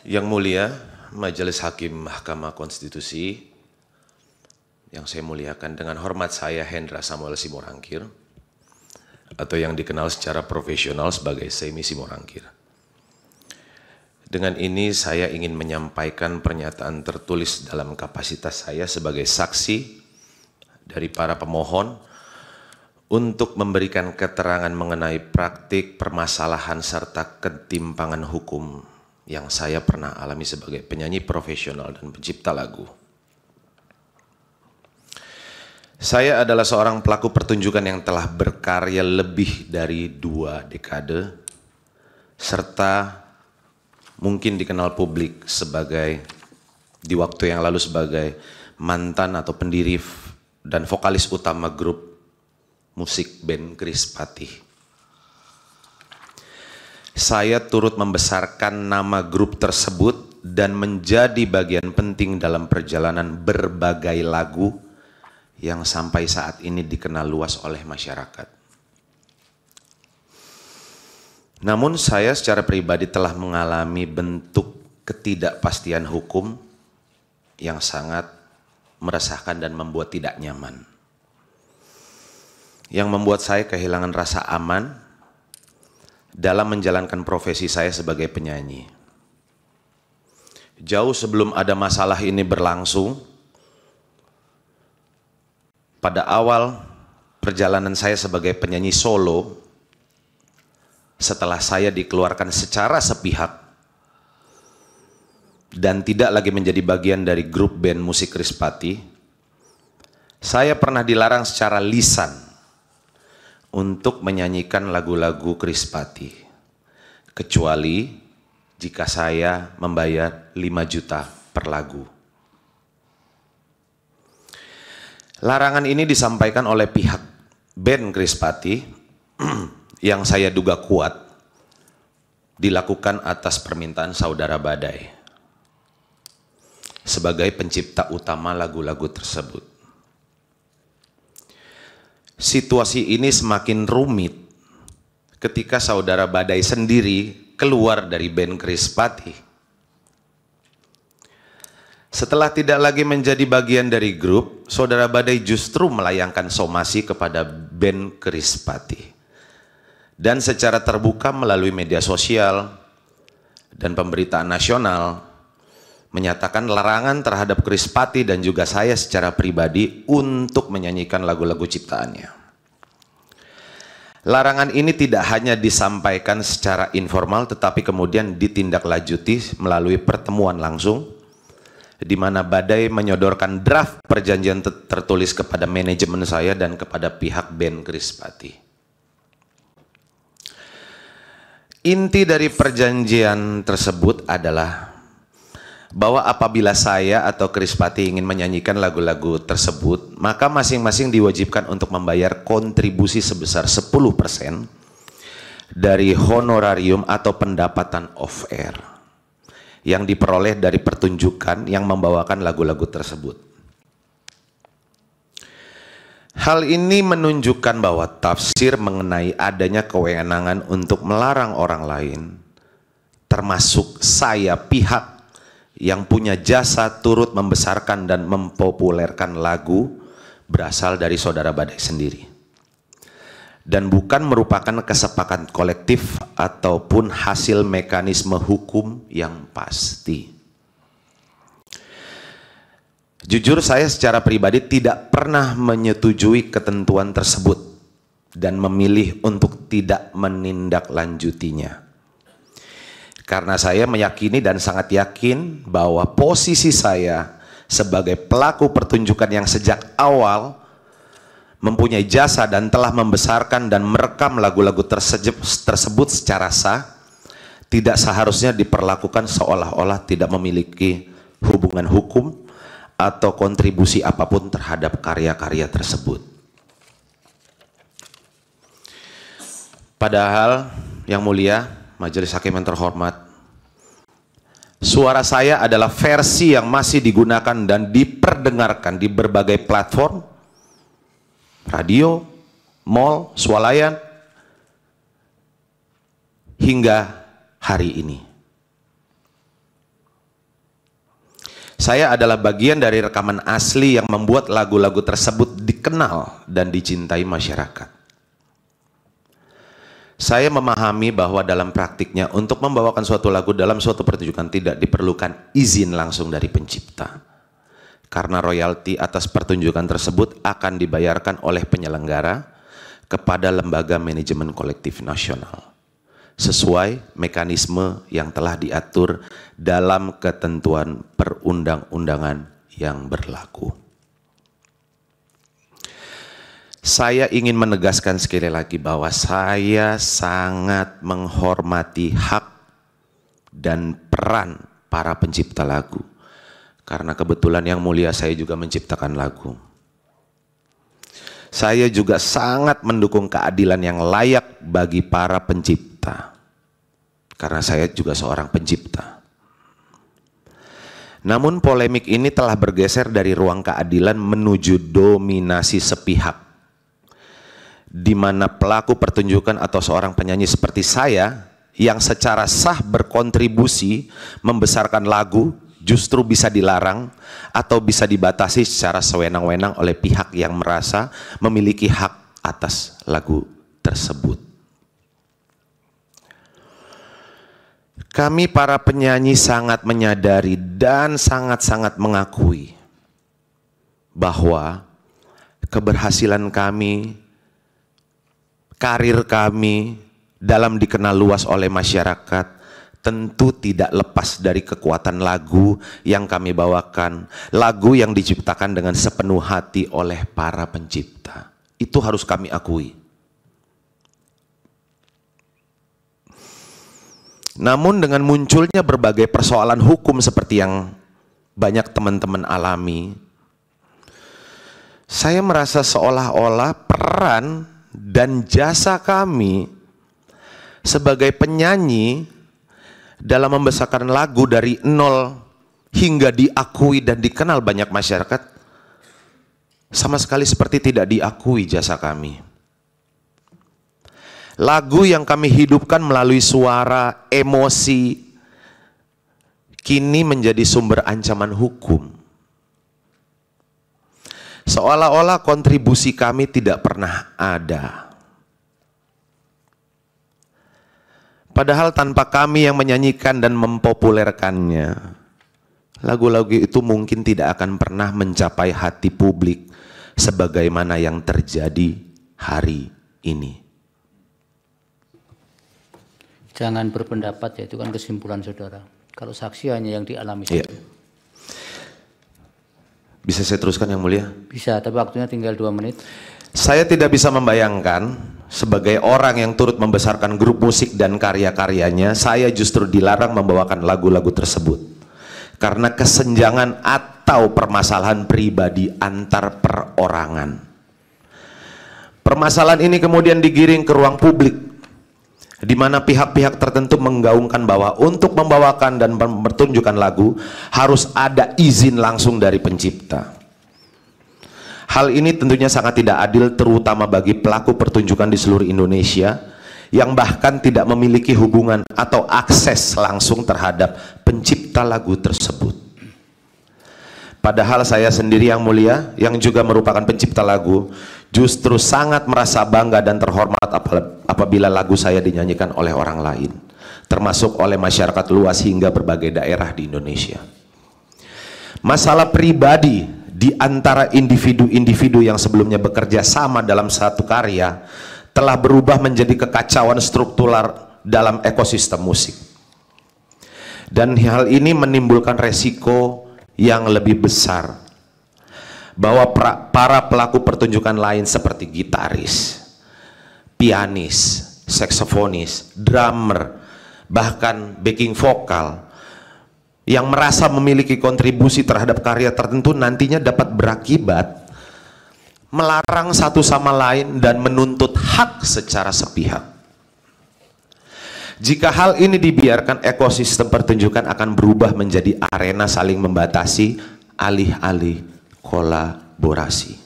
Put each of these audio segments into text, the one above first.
Yang mulia, Majelis Hakim Mahkamah Konstitusi, yang saya muliakan, dengan hormat saya Hendra Samuel Simorangkir, atau yang dikenal secara profesional sebagai Semi Simorangkir. Dengan ini saya ingin menyampaikan pernyataan tertulis dalam kapasitas saya sebagai saksi dari para pemohon untuk memberikan keterangan mengenai praktik, permasalahan, serta ketimpangan hukum yang saya pernah alami sebagai penyanyi profesional dan pencipta lagu. Saya adalah seorang pelaku pertunjukan yang telah berkarya lebih dari 2 dekade, serta mungkin dikenal publik sebagai, di waktu yang lalu sebagai mantan atau pendiri dan vokalis utama grup musik band Kris Patih. Saya turut membesarkan nama grup tersebut dan menjadi bagian penting dalam perjalanan berbagai lagu yang sampai saat ini dikenal luas oleh masyarakat. Namun saya secara pribadi telah mengalami bentuk ketidakpastian hukum yang sangat meresahkan dan membuat tidak nyaman. Yang membuat saya kehilangan rasa aman dalam menjalankan profesi saya sebagai penyanyi. Jauh sebelum ada masalah ini berlangsung, pada awal perjalanan saya sebagai penyanyi solo, setelah saya dikeluarkan secara sepihak dan tidak lagi menjadi bagian dari grup band musik Kris Patih, saya pernah dilarang secara lisan untuk menyanyikan lagu-lagu Kris Patih, kecuali jika saya membayar 5 juta per lagu. Larangan ini disampaikan oleh pihak band Kris Patih yang saya duga kuat dilakukan atas permintaan Saudara Badai sebagai pencipta utama lagu-lagu tersebut. Situasi ini semakin rumit ketika Saudara Badai sendiri keluar dari band Kris Patih. Setelah tidak lagi menjadi bagian dari grup, Saudara Badai justru melayangkan somasi kepada band Kris Patih. Dan secara terbuka melalui media sosial dan pemberitaan nasional menyatakan larangan terhadap Kris Patih dan juga saya secara pribadi untuk menyanyikan lagu-lagu ciptaannya. Larangan ini tidak hanya disampaikan secara informal tetapi kemudian ditindaklanjuti melalui pertemuan langsung di mana Badai menyodorkan draft perjanjian tertulis kepada manajemen saya dan kepada pihak band Kris Patih. Inti dari perjanjian tersebut adalah bahwa apabila saya atau Kris Patih ingin menyanyikan lagu-lagu tersebut, maka masing-masing diwajibkan untuk membayar kontribusi sebesar 10% dari honorarium atau pendapatan off-air yang diperoleh dari pertunjukan yang membawakan lagu-lagu tersebut. Hal ini menunjukkan bahwa tafsir mengenai adanya kewenangan untuk melarang orang lain, termasuk saya pihak yang punya jasa turut membesarkan dan mempopulerkan lagu, berasal dari Saudara Badai sendiri. Dan bukan merupakan kesepakatan kolektif ataupun hasil mekanisme hukum yang pasti. Jujur saya secara pribadi tidak pernah menyetujui ketentuan tersebut dan memilih untuk tidak menindaklanjutinya. Karena saya meyakini dan sangat yakin bahwa posisi saya sebagai pelaku pertunjukan yang sejak awal mempunyai jasa dan telah membesarkan dan merekam lagu-lagu tersebut secara sah, tidak seharusnya diperlakukan seolah-olah tidak memiliki hubungan hukum atau kontribusi apapun terhadap karya-karya tersebut. Padahal, yang mulia, Majelis Hakim yang terhormat, suara saya adalah versi yang masih digunakan dan diperdengarkan di berbagai platform, radio, mall, swalayan, hingga hari ini. Saya adalah bagian dari rekaman asli yang membuat lagu-lagu tersebut dikenal dan dicintai masyarakat. Saya memahami bahwa dalam praktiknya untuk membawakan suatu lagu dalam suatu pertunjukan tidak diperlukan izin langsung dari pencipta. Karena royalti atas pertunjukan tersebut akan dibayarkan oleh penyelenggara kepada Lembaga Manajemen Kolektif Nasional sesuai mekanisme yang telah diatur dalam ketentuan perundang-undangan yang berlaku. Saya ingin menegaskan sekali lagi bahwa saya sangat menghormati hak dan peran para pencipta lagu. Karena kebetulan yang mulia saya juga menciptakan lagu. Saya juga sangat mendukung keadilan yang layak bagi para pencipta. Karena saya juga seorang pencipta. Namun polemik ini telah bergeser dari ruang keadilan menuju dominasi sepihak. Di mana pelaku pertunjukan atau seorang penyanyi seperti saya yang secara sah berkontribusi membesarkan lagu justru bisa dilarang atau bisa dibatasi secara sewenang-wenang oleh pihak yang merasa memiliki hak atas lagu tersebut. Kami para penyanyi sangat menyadari dan sangat-sangat mengakui bahwa keberhasilan kami, karir kami dalam dikenal luas oleh masyarakat tentu tidak lepas dari kekuatan lagu yang kami bawakan, lagu yang diciptakan dengan sepenuh hati oleh para pencipta. Itu harus kami akui. Namun dengan munculnya berbagai persoalan hukum seperti yang banyak teman-teman alami, saya merasa seolah-olah peran dan jasa kami sebagai penyanyi dalam membesarkan lagu dari nol hingga diakui dan dikenal banyak masyarakat sama sekali seperti tidak diakui jasa kami. Lagu yang kami hidupkan melalui suara, emosi, kini menjadi sumber ancaman hukum. Seolah-olah kontribusi kami tidak pernah ada. Padahal tanpa kami yang menyanyikan dan mempopulerkannya, lagu-lagu itu mungkin tidak akan pernah mencapai hati publik sebagaimana yang terjadi hari ini. Jangan berpendapat, ya itu kan kesimpulan saudara. Kalau saksi hanya yang dialami saja. Bisa saya teruskan yang mulia? Bisa, tapi waktunya tinggal 2 menit. Saya tidak bisa membayangkan sebagai orang yang turut membesarkan grup musik dan karya-karyanya, saya justru dilarang membawakan lagu-lagu tersebut. Karena kesenjangan atau permasalahan pribadi antar perorangan. Permasalahan ini kemudian digiring ke ruang publik, di mana pihak-pihak tertentu menggaungkan bahwa untuk membawakan dan mempertunjukkan lagu harus ada izin langsung dari pencipta. Hal ini tentunya sangat tidak adil, terutama bagi pelaku pertunjukan di seluruh Indonesia yang bahkan tidak memiliki hubungan atau akses langsung terhadap pencipta lagu tersebut. Padahal saya sendiri yang mulia, yang juga merupakan pencipta lagu, justru sangat merasa bangga dan terhormat apabila lagu saya dinyanyikan oleh orang lain, termasuk oleh masyarakat luas hingga berbagai daerah di Indonesia. Masalah pribadi di antara individu-individu yang sebelumnya bekerja sama dalam satu karya telah berubah menjadi kekacauan struktural dalam ekosistem musik. Dan hal ini menimbulkan resiko yang lebih besar bahwa para pelaku pertunjukan lain seperti gitaris, pianis, saksofonis, drummer, bahkan backing vokal yang merasa memiliki kontribusi terhadap karya tertentu nantinya dapat berakibat melarang satu sama lain dan menuntut hak secara sepihak. Jika hal ini dibiarkan, ekosistem pertunjukan akan berubah menjadi arena saling membatasi, alih-alih kolaborasi.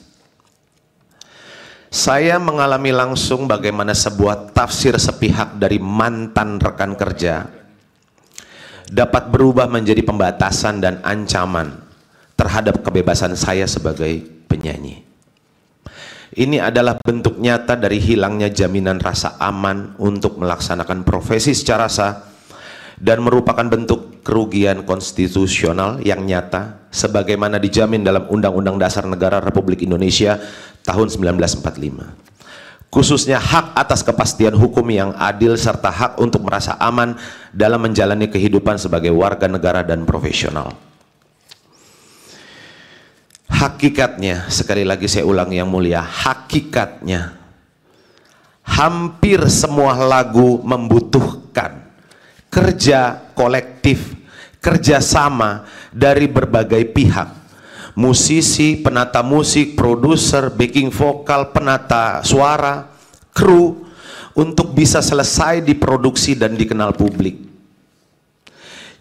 Saya mengalami langsung bagaimana sebuah tafsir sepihak dari mantan rekan kerja dapat berubah menjadi pembatasan dan ancaman terhadap kebebasan saya sebagai penyanyi. Ini adalah bentuk nyata dari hilangnya jaminan rasa aman untuk melaksanakan profesi secara sah dan merupakan bentuk kerugian konstitusional yang nyata sebagaimana dijamin dalam Undang-Undang Dasar Negara Republik Indonesia tahun 1945. Khususnya hak atas kepastian hukum yang adil serta hak untuk merasa aman dalam menjalani kehidupan sebagai warga negara dan profesional. Hakikatnya, sekali lagi saya ulang yang mulia, hakikatnya hampir semua lagu membutuhkan kerja kolektif, kerjasama dari berbagai pihak. Musisi, penata musik, produser, backing vokal, penata suara, kru, untuk bisa selesai diproduksi dan dikenal publik.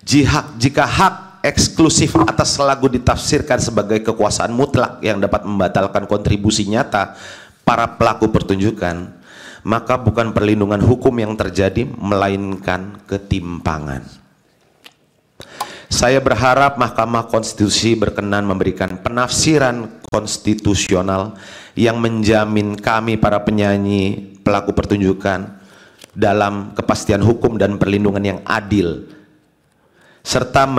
Jika hak eksklusif atas lagu ditafsirkan sebagai kekuasaan mutlak yang dapat membatalkan kontribusi nyata para pelaku pertunjukan, maka bukan perlindungan hukum yang terjadi, melainkan ketimpangan. Saya berharap Mahkamah Konstitusi berkenan memberikan penafsiran konstitusional yang menjamin kami para penyanyi pelaku pertunjukan dalam kepastian hukum dan perlindungan yang adil, serta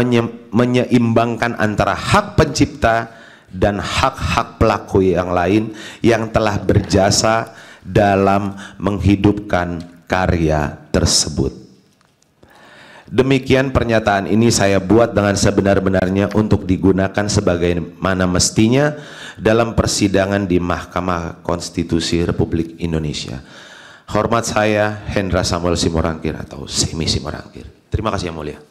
menyeimbangkan antara hak pencipta dan hak-hak pelaku yang lain yang telah berjasa dalam menghidupkan karya tersebut. Demikian pernyataan ini saya buat dengan sebenar-benarnya untuk digunakan sebagaimana mestinya dalam persidangan di Mahkamah Konstitusi Republik Indonesia. Hormat saya Hendra Samuel Simorangkir atau Semi Simorangkir. Terima kasih yang mulia.